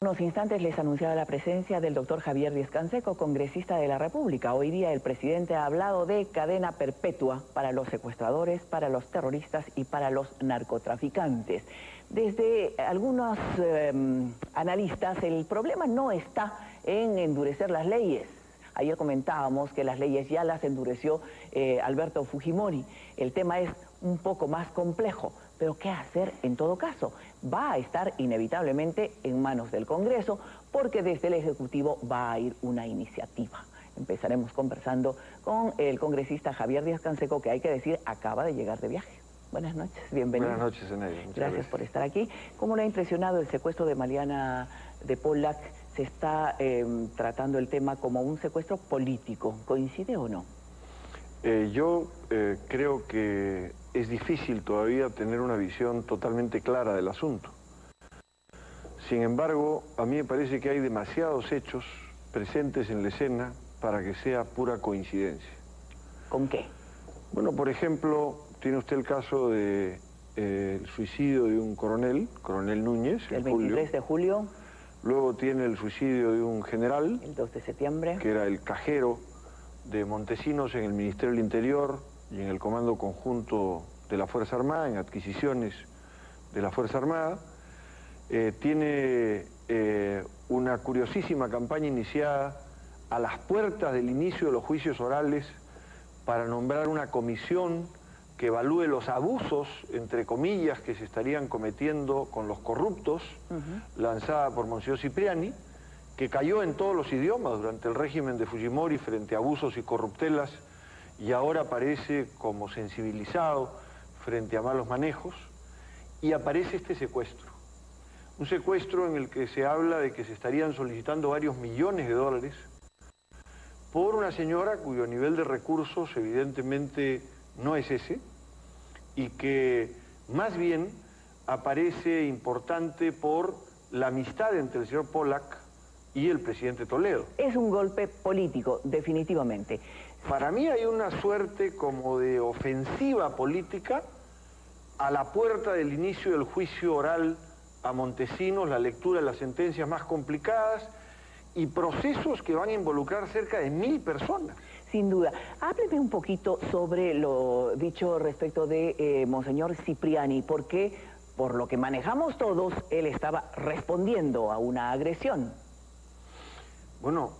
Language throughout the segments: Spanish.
Unos instantes les anunciaba la presencia del doctor Javier Díaz-Canseco, congresista de la República. Hoy día el presidente ha hablado de cadena perpetua para los secuestradores, para los terroristas y para los narcotraficantes. Desde algunos analistas, el problema no está en endurecer las leyes. Ayer comentábamos que las leyes ya las endureció Alberto Fujimori. El tema es un poco más complejo, pero ¿qué hacer en todo caso? Va a estar inevitablemente en manos del Congreso, porque desde el Ejecutivo va a ir una iniciativa. Empezaremos conversando con el congresista Javier Díaz-Canseco, que hay que decir, acaba de llegar de viaje. Buenas noches, bienvenido. Buenas noches, Enelia. Gracias por estar aquí. ¿Cómo le ha impresionado el secuestro de Mariana de Pollack? Se está tratando el tema como un secuestro político. ¿Coincide o no? Yo creo que es difícil todavía tener una visión totalmente clara del asunto. Sin embargo, a mí me parece que hay demasiados hechos presentes en la escena para que sea pura coincidencia. ¿Con qué? Bueno, por ejemplo, tiene usted el caso de el suicidio de un coronel Núñez, el 23 de julio. Luego tiene el suicidio de un general, el 2 de septiembre, que era el cajero de Montesinos en el Ministerio del Interior y en el Comando Conjunto de la Fuerza Armada, en adquisiciones de la Fuerza Armada. Tiene una curiosísima campaña iniciada a las puertas del inicio de los juicios orales para nombrar una comisión que evalúe los abusos, entre comillas, que se estarían cometiendo con los corruptos, lanzada por Monseñor Cipriani, que cayó en todos los idiomas durante el régimen de Fujimori frente a abusos y corruptelas, y ahora aparece como sensibilizado frente a malos manejos, y aparece este secuestro. Un secuestro en el que se habla de que se estarían solicitando varios millones de dólares por una señora cuyo nivel de recursos evidentemente no es ese, y que más bien aparece importante por la amistad entre el señor Pollack y el presidente Toledo. Es un golpe político, definitivamente. Para mí hay una suerte como de ofensiva política a la puerta del inicio del juicio oral a Montesinos, la lectura de las sentencias más complicadas y procesos que van a involucrar cerca de 1000 personas. Sin duda. Hábleme un poquito sobre lo dicho respecto de Monseñor Cipriani, porque por lo que manejamos todos, él estaba respondiendo a una agresión. Bueno,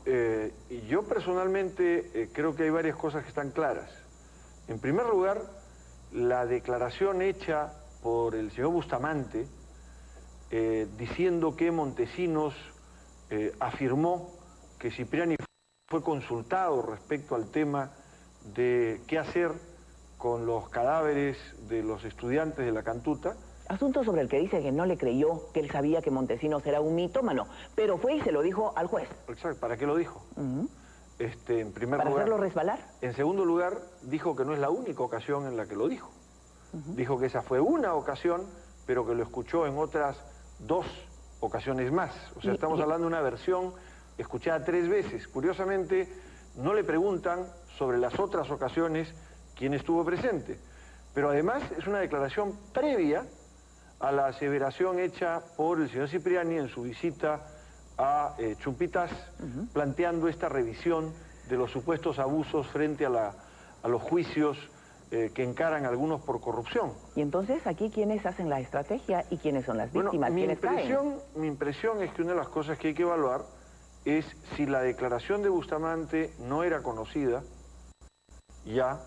yo personalmente creo que hay varias cosas que están claras. En primer lugar, la declaración hecha por el señor Bustamante, diciendo que Montesinos afirmó que Cipriani fue consultado respecto al tema de qué hacer con los cadáveres de los estudiantes de la Cantuta. Asunto sobre el que dice que no le creyó, que él sabía que Montesinos era un mitómano, pero fue y se lo dijo al juez. Exacto, ¿para qué lo dijo? En primer ¿Para lugar, hacerlo resbalar? En segundo lugar, dijo que no es la única ocasión en la que lo dijo. Dijo que esa fue una ocasión, pero que lo escuchó en otras 2 ocasiones más. O sea, estamos hablando de una versión escuchada 3 veces. Curiosamente, no le preguntan sobre las otras ocasiones quién estuvo presente. Pero además es una declaración previa a la aseveración hecha por el señor Cipriani en su visita a Chumpitas, planteando esta revisión de los supuestos abusos frente a los juicios que encaran algunos por corrupción. Y entonces, aquí, ¿quiénes hacen la estrategia y quiénes son las víctimas? Bueno, mi impresión es que una de las cosas que hay que evaluar es si la declaración de Bustamante no era conocida ya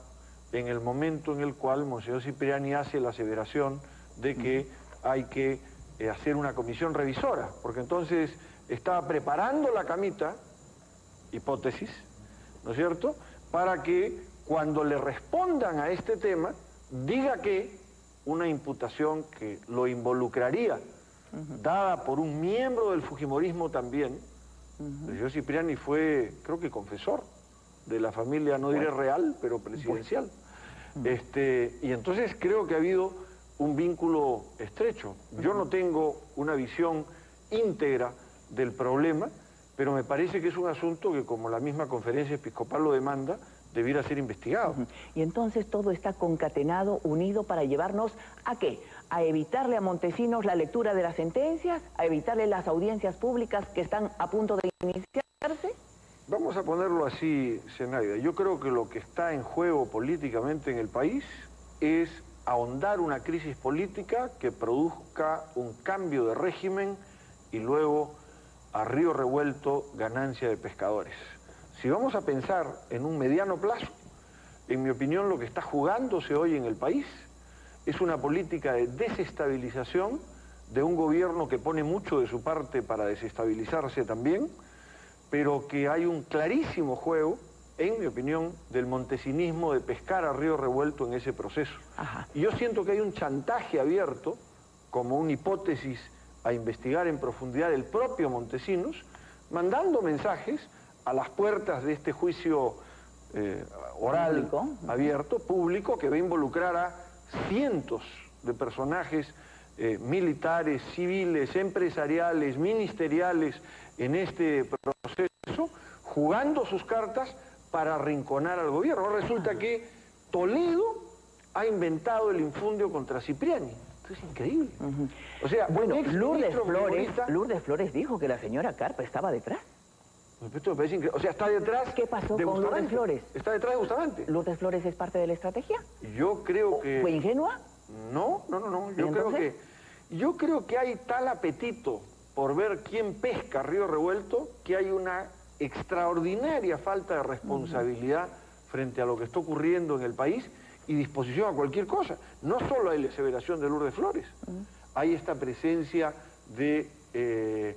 en el momento en el cual Monseñor Cipriani hace la aseveración de que hay que hacer una comisión revisora, porque entonces estaba preparando la camita, hipótesis, ¿no es cierto?, para que cuando le respondan a este tema, diga que una imputación que lo involucraría, dada por un miembro del fujimorismo también. El señor Cipriani fue, creo que confesor de la familia, no diré real, pero presidencial. Y entonces creo que ha habido un vínculo estrecho. Yo no tengo una visión íntegra del problema, pero me parece que es un asunto que, como la misma conferencia episcopal lo demanda, debiera ser investigado. Y entonces todo está concatenado, unido para llevarnos ¿a qué? A evitarle a Montesinos la lectura de las sentencias, a evitarle las audiencias públicas que están a punto de iniciarse. Vamos a ponerlo así, Zenaida. Yo creo que lo que está en juego políticamente en el país es ahondar una crisis política que produzca un cambio de régimen y luego a río revuelto ganancia de pescadores. Si vamos a pensar en un mediano plazo, en mi opinión lo que está jugándose hoy en el país es una política de desestabilización de un gobierno que pone mucho de su parte para desestabilizarse también, pero que hay un clarísimo juego, en mi opinión, del montesinismo de pescar a río revuelto en ese proceso. Ajá. Y yo siento que hay un chantaje abierto, como una hipótesis a investigar en profundidad el propio Montesinos, mandando mensajes a las puertas de este juicio oral, ¿Público? abierto, público, que va a involucrar a cientos de personajes militares, civiles, empresariales, ministeriales en este proceso, jugando sus cartas para arrinconar al gobierno. Ahora resulta que Toledo ha inventado el infundio contra Cipriani. Esto es increíble. O sea, Bueno, un ex Lourdes ministro fujimorista- Flores dijo que la señora Carpa estaba detrás. Esto me parece increíble. O sea, está detrás ¿Qué pasó de con Lourdes Bustamante. Flores? Está detrás de Bustamante. ¿Lourdes Flores es parte de la estrategia? Yo creo que... ¿Fue ingenua? No. ¿Y entonces? Yo creo que hay tal apetito por ver quién pesca a río revuelto que hay una extraordinaria falta de responsabilidad frente a lo que está ocurriendo en el país y disposición a cualquier cosa. No solo hay la aseveración de Lourdes Flores, hay esta presencia de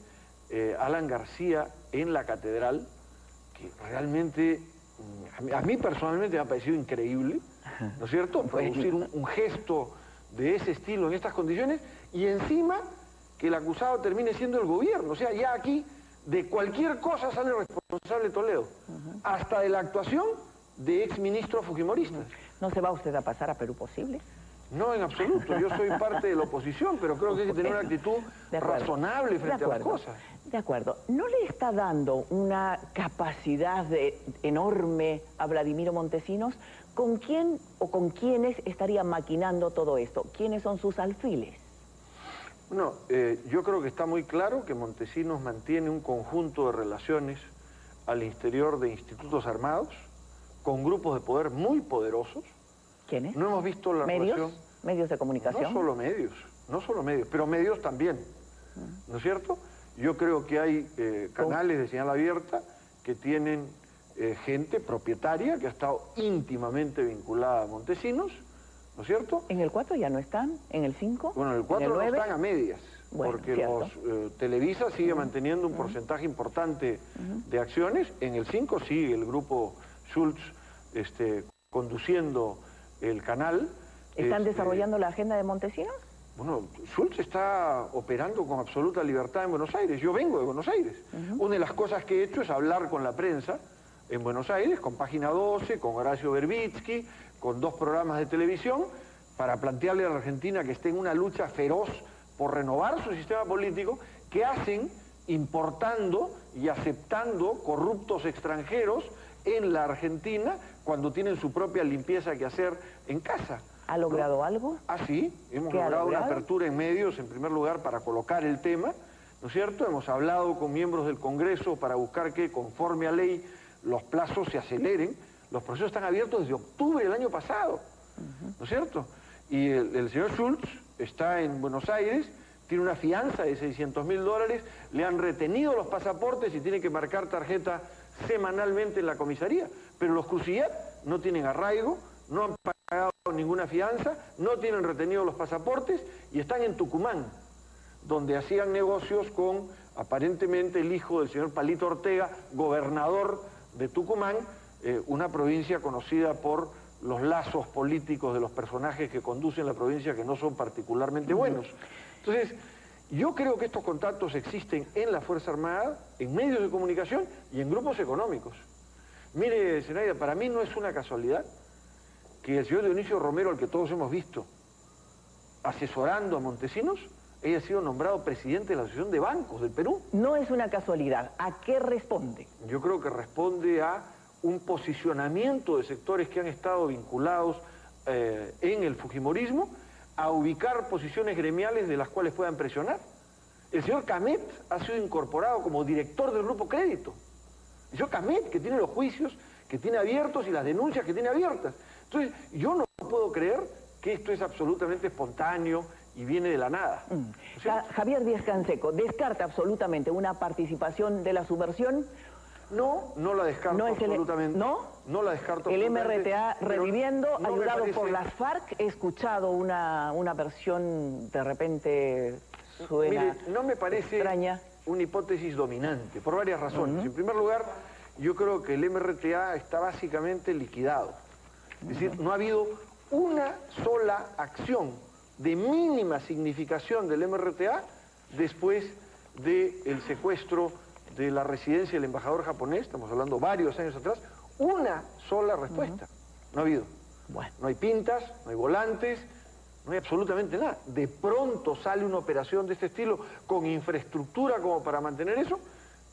Alan García en la catedral, que realmente a mí personalmente me ha parecido increíble, ¿no es cierto? Producir un gesto de ese estilo en estas condiciones y encima que el acusado termine siendo el gobierno. O sea, ya aquí de cualquier cosa sale responsable Toledo, hasta de la actuación de exministros fujimoristas. ¿No se va usted a pasar a Perú posible? No, en absoluto. Yo soy parte de la oposición, pero creo que hay que tener una actitud De acuerdo. razonable frente a las cosas. De acuerdo. ¿No le está dando una capacidad enorme a Vladimiro Montesinos? ¿Con quién o con quiénes estaría maquinando todo esto? ¿Quiénes son sus alfiles? Bueno, yo creo que está muy claro que Montesinos mantiene un conjunto de relaciones al interior de institutos armados, con grupos de poder muy poderosos. ¿Quiénes? No hemos visto la ¿Medios? relación... ¿Medios de comunicación? No solo medios, pero medios también, ¿no es cierto? Yo creo que hay canales de señal abierta que tienen gente propietaria que ha estado íntimamente vinculada a Montesinos, ¿no es cierto? ¿En el 4 ya no están? ¿En el 5? Bueno, en el 4 no 9? están a medias, Bueno, porque cierto. Televisa sigue manteniendo un porcentaje importante de acciones, en el 5 sigue el grupo Schultz conduciendo el canal. ¿Están desarrollando la agenda de Montesinos? Bueno, Schultz está operando con absoluta libertad en Buenos Aires. Yo vengo de Buenos Aires. Una de las cosas que he hecho es hablar con la prensa en Buenos Aires, con Página 12, con Horacio Verbitsky, con 2 programas de televisión, para plantearle a la Argentina que esté en una lucha feroz por renovar su sistema político, que hacen importando y aceptando corruptos extranjeros en la Argentina cuando tienen su propia limpieza que hacer en casa. ¿Ha logrado algo? Ah, sí, hemos ¿Qué ha logrado una logrado? apertura en medios, en primer lugar, para colocar el tema, ¿no es cierto? Hemos hablado con miembros del Congreso para buscar que, conforme a ley, los plazos se aceleren. Los procesos están abiertos desde octubre del año pasado, ¿no es cierto? Y el señor Schultz está en Buenos Aires, tiene una fianza de $600.000, le han retenido los pasaportes y tiene que marcar tarjeta semanalmente en la comisaría. Pero los Crucillat no tienen arraigo, no han pagado ninguna fianza, no tienen retenidos los pasaportes y están en Tucumán, donde hacían negocios con, aparentemente, el hijo del señor Palito Ortega, gobernador de Tucumán, una provincia conocida por los lazos políticos de los personajes que conducen la provincia que no son particularmente buenos. Entonces, yo creo que estos contactos existen en la Fuerza Armada, en medios de comunicación y en grupos económicos. Mire, Zenaida, para mí no es una casualidad que el señor Dionisio Romero, al que todos hemos visto asesorando a Montesinos, haya sido nombrado presidente de la Asociación de Bancos del Perú. No es una casualidad. ¿A qué responde? Yo creo que responde a un posicionamiento de sectores que han estado vinculados en el fujimorismo a ubicar posiciones gremiales de las cuales puedan presionar. El señor Camet ha sido incorporado como director del Grupo Crédito. El señor Camet, que tiene los juicios que tiene abiertos y las denuncias que tiene abiertas. Entonces, yo no puedo creer que esto es absolutamente espontáneo y viene de la nada. O sea, Javier Díaz-Canseco, ¿descarta absolutamente una participación de la subversión? No, no la descarto ¿No es absolutamente. ¿No? No la descarto El absolutamente. MRTA reviviendo, no ayudado parece... por las FARC. He escuchado una versión de repente suena Mire, no me parece extraña. Una hipótesis dominante, por varias razones. En primer lugar, yo creo que el MRTA está básicamente liquidado. Es decir, no ha habido una sola acción de mínima significación del MRTA después del secuestro de la residencia del embajador japonés, estamos hablando varios años atrás, una sola respuesta. No ha habido. Bueno. No hay pintas, no hay volantes, no hay absolutamente nada. De pronto sale una operación de este estilo con infraestructura como para mantener eso,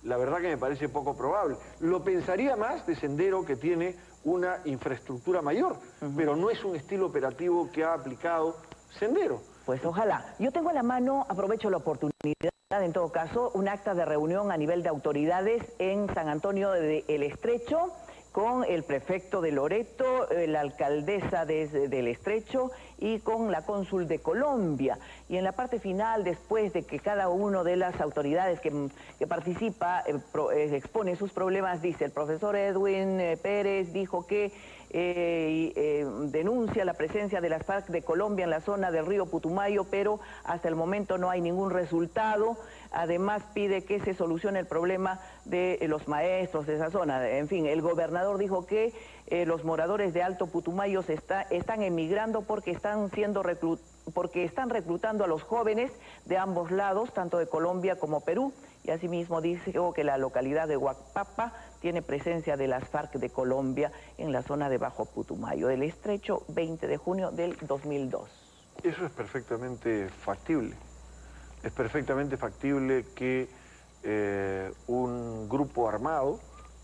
la verdad que me parece poco probable. Lo pensaría más de Sendero, que tiene una infraestructura mayor, pero no es un estilo operativo que ha aplicado Sendero. Pues ojalá. Yo tengo a la mano, aprovecho la oportunidad, en todo caso, un acta de reunión a nivel de autoridades en San Antonio del Estrecho, con el prefecto de Loreto, la alcaldesa del Estrecho y con la cónsul de Colombia. Y en la parte final, después de que cada una de las autoridades que participa expone sus problemas, dice: el profesor Edwin Pérez dijo que denuncia la presencia de las FARC de Colombia en la zona del río Putumayo, pero hasta el momento no hay ningún resultado. Además pide que se solucione el problema de los maestros de esa zona. En fin, el gobernador dijo que los moradores de Alto Putumayo están emigrando porque están reclutando a los jóvenes de ambos lados, tanto de Colombia como Perú. Y asimismo dijo que la localidad de Huacpapa tiene presencia de las FARC de Colombia en la zona de Bajo Putumayo, del Estrecho, 20 de junio del 2002. Eso es perfectamente factible. Es perfectamente factible que un grupo armado,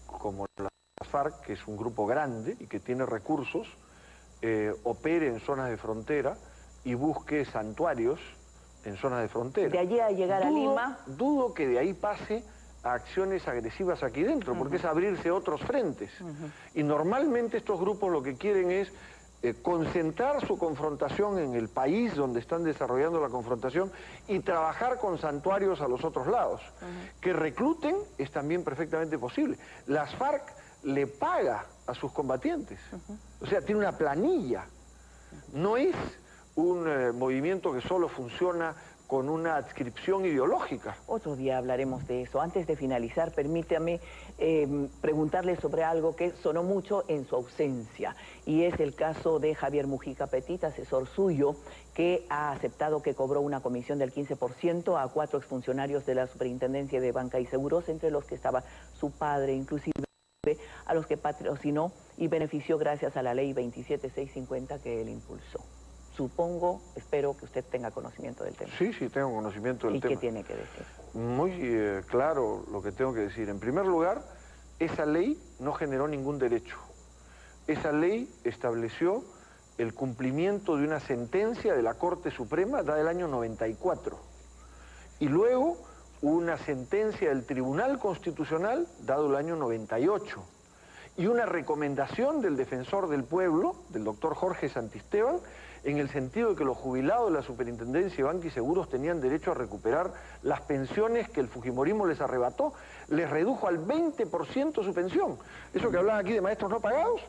como las FARC, que es un grupo grande y que tiene recursos, opere en zonas de frontera y busque santuarios en zonas de frontera. De allí a llegar a Lima. Dudo que de ahí pase a acciones agresivas aquí dentro, porque es abrirse otros frentes. Y normalmente estos grupos lo que quieren es concentrar su confrontación en el país donde están desarrollando la confrontación y trabajar con santuarios a los otros lados. Que recluten es también perfectamente posible. Las FARC le paga a sus combatientes, o sea, tiene una planilla. No es un movimiento que solo funciona con una adscripción ideológica. Otro día hablaremos de eso. Antes de finalizar, permítame preguntarle sobre algo que sonó mucho en su ausencia, y es el caso de Javier Mujica Petit, asesor suyo, que ha aceptado que cobró una comisión del 15% a 4 exfuncionarios de la Superintendencia de Banca y Seguros, entre los que estaba su padre, inclusive a los que patrocinó y benefició gracias a la ley 27650 que él impulsó. Supongo, espero que usted tenga conocimiento del tema. Sí, sí, tengo conocimiento del tema. ¿Y qué tiene que decir? Muy claro lo que tengo que decir. En primer lugar, esa ley no generó ningún derecho. Esa ley estableció el cumplimiento de una sentencia de la Corte Suprema dada el año 94. Y luego una sentencia del Tribunal Constitucional dado el año 98. Y una recomendación del Defensor del Pueblo, del doctor Jorge Santisteban, en el sentido de que los jubilados de la Superintendencia de Banca y Seguros tenían derecho a recuperar las pensiones que el fujimorismo les arrebató. Les redujo al 20% su pensión. Eso que hablaban aquí de maestros no pagados,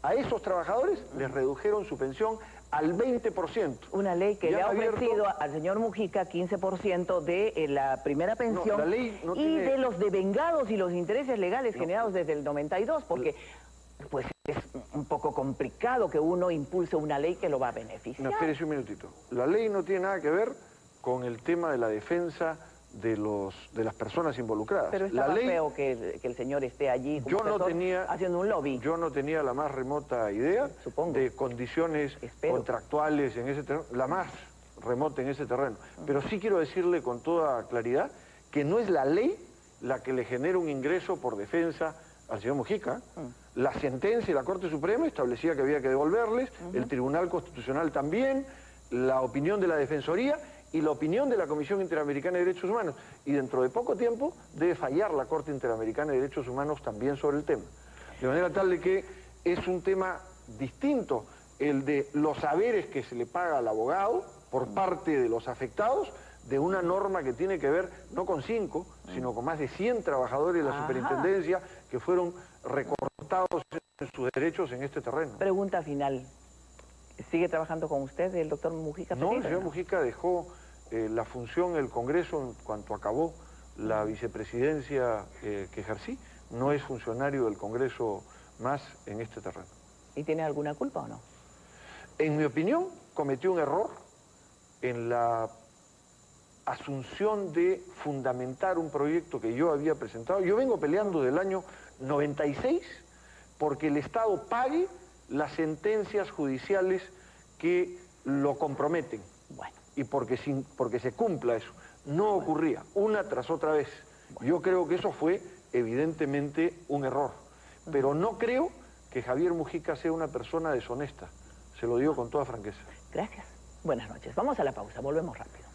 a esos trabajadores les redujeron su pensión al 20%. Una ley que le ha ofrecido al señor Mujica 15% de la primera pensión, la ley no y tiene... de los devengados y los intereses legales generados desde el 92, porque pues es un poco complicado que uno impulse una ley que lo va a beneficiar. No, espérese un minutito. La ley no tiene nada que ver con el tema de la defensa de las personas involucradas. Pero estaba la ley, feo que el señor esté allí como haciendo un lobby. Yo no tenía la más remota idea de condiciones contractuales en ese terreno, la más remota en ese terreno. Pero sí quiero decirle con toda claridad que no es la ley la que le genera un ingreso por defensa al señor Mujica. La sentencia de la Corte Suprema establecía que había que devolverles, el Tribunal Constitucional también, la opinión de la Defensoría y la opinión de la Comisión Interamericana de Derechos Humanos. Y dentro de poco tiempo debe fallar la Corte Interamericana de Derechos Humanos también sobre el tema. De manera tal de que es un tema distinto el de los saberes que se le paga al abogado por parte de los afectados, de una norma que tiene que ver no con 5, sino con más de 100 trabajadores de la superintendencia que fueron recortados en sus derechos en este terreno. Pregunta final. ¿Sigue trabajando con usted el doctor Mujica? No, el señor Mujica dejó la función del Congreso en cuanto acabó la vicepresidencia que ejercí. No es funcionario del Congreso más en este terreno. ¿Y tiene alguna culpa o no? En mi opinión, cometió un error en la asunción de fundamentar un proyecto que yo había presentado. Yo vengo peleando del año 96 porque el Estado pague las sentencias judiciales que lo comprometen. Bueno. Y porque se cumpla eso. No ocurría, una tras otra vez. Yo creo que eso fue evidentemente un error. Pero no creo que Javier Mujica sea una persona deshonesta. Se lo digo con toda franqueza. Gracias. Buenas noches. Vamos a la pausa, volvemos rápido.